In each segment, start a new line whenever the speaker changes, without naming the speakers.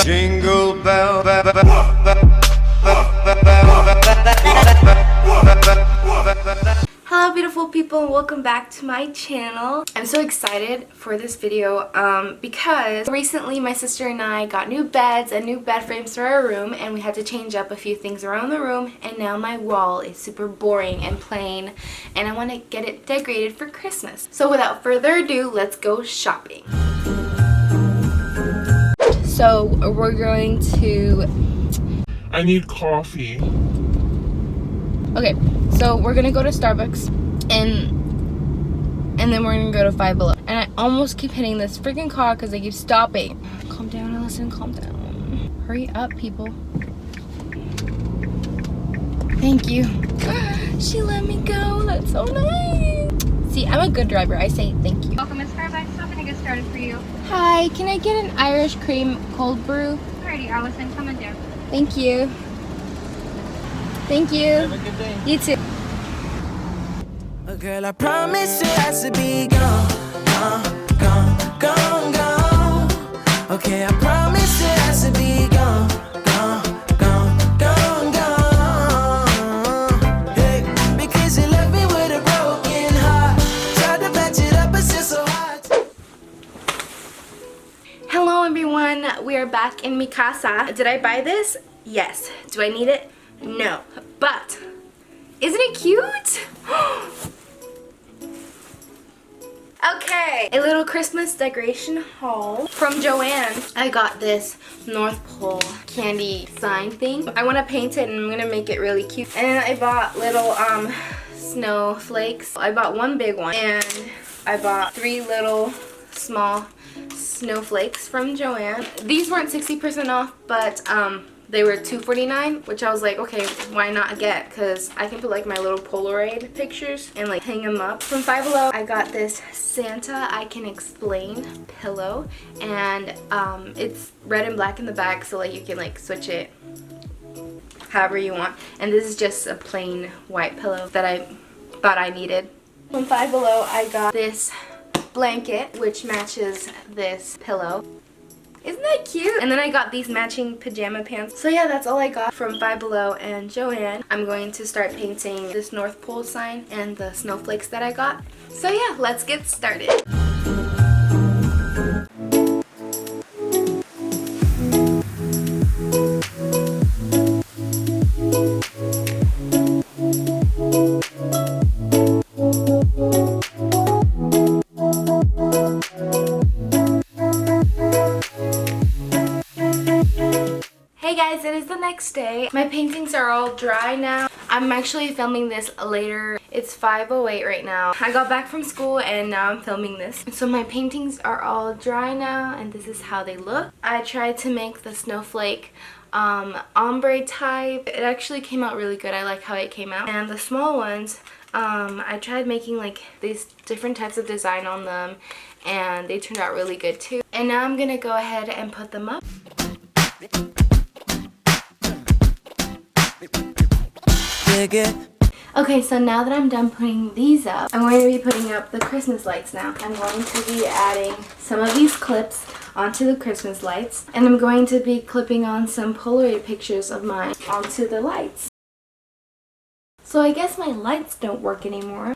Jingle bell.
Hello beautiful people and welcome back to my channel. I'm so excited for this video because recently my sister and I got new beds and new bed frames for our room, and we had to change up a few things around the room, and now my wall is super boring and plain and I want to get it decorated for Christmas. So without further ado, let's go shopping. So we're going to...
I need coffee.
Okay, so we're gonna go to Starbucks and then we're gonna go to Five Below. And I almost keep hitting this freaking car because I keep stopping. Calm down, Alison, calm down. Hurry up, people. Thank you. She let me go. That's so nice. See, I'm a good driver. I say thank you.
Welcome to Starbucks. How can I get started for you?
Hi, can I get an Irish cream cold brew?
Alrighty, Allison, come and do.
Thank you. Thank you.
Have a good day.
You too.
Oh, girl, I promise it has to be gone, gone, gone, gone, gone. Okay, I promise it has to be gone, gone, gone, gone, gone. Hey, because you left me with a broken heart. Tried to patch it up, but still so hard.
Hello everyone, we are back in mi casa. Did I buy this? Yes. Do I need it? No. But isn't it cute? Okay, a little Christmas decoration haul from Joanne. I got this North Pole candy sign thing. I want to paint it and I'm gonna make it really cute. And I bought little snowflakes. I bought one big one and I bought 3 little small snowflakes from Joanne. These weren't 60% off, but they were $2.49, which I was like, okay, why not get? Because I can put like my little Polaroid pictures and like hang them up. From Five Below, I got this Santa I Can Explain pillow, and it's red and black in the back, so like you can like switch it however you want. And this is just a plain white pillow that I thought I needed. From Five Below, I got this blanket, which matches this pillow. Isn't that cute? And then I got these matching pajama pants. So yeah, that's all I got from Five Below and Joanne. I'm going to start painting this North Pole sign and the snowflakes that I got. So yeah, let's get started. Hey guys, it is the next day. My paintings are all dry now. I'm actually filming this later. It's 5:08 right now. I got back from school and now I'm filming this. So my paintings are all dry now and this is how they look. I tried to make the snowflake ombre type. It actually came out really good. I like how it came out. And the small ones, I tried making like these different types of design on them and they turned out really good too. And now I'm gonna go ahead and put them up. Okay, so now that I'm done putting these up, I'm going to be putting up the Christmas lights now. I'm going to be adding some of these clips onto the Christmas lights, and I'm going to be clipping on some Polaroid pictures of mine onto the lights. So I guess my lights don't work anymore.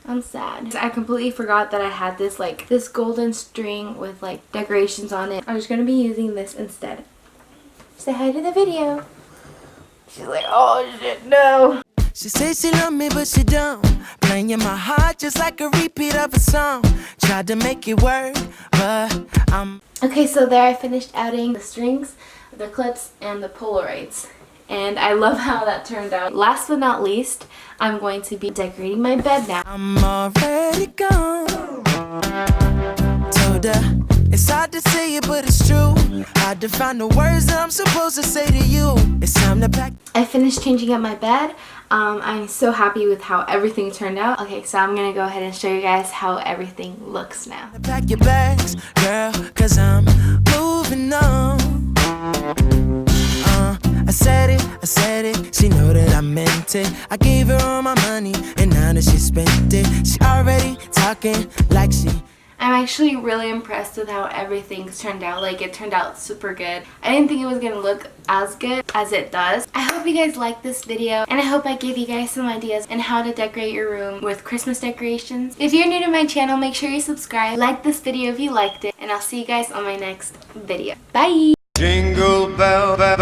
I'm sad. I completely forgot that I had this golden string with like decorations on it. I'm just going to be using this instead. Say hi to the video. She's like, oh shit, no.
She says she love me, but she don't. Playing in my heart just like a repeat of a song. Tried to make it work, but I'm...
Okay, so there I finished adding the strings, the clips, and the Polaroids. And I love how that turned out. Last but not least, I'm going to be decorating my bed now.
I'm already gone. Told her it's hard to say it, but it's true. Hard to find the words that I'm supposed to say to you. It's time to pack.
I finished changing up my bed. I'm so happy with how everything turned out. Okay, so I'm gonna go ahead and show you guys how everything looks now.
Pack your bags, girl, cause I'm moving on. I said it, she know that I meant it. I gave her all my money, and now that she spent it, she already talking like she...
I'm actually really impressed with how everything's turned out. Like, it turned out super good. I didn't think it was gonna look as good as it does. I hope you guys liked this video, and I hope I gave you guys some ideas on how to decorate your room with Christmas decorations. If you're new to my channel, make sure you subscribe, like this video if you liked it, and I'll see you guys on my next video. Bye!
Jingle bell, bell.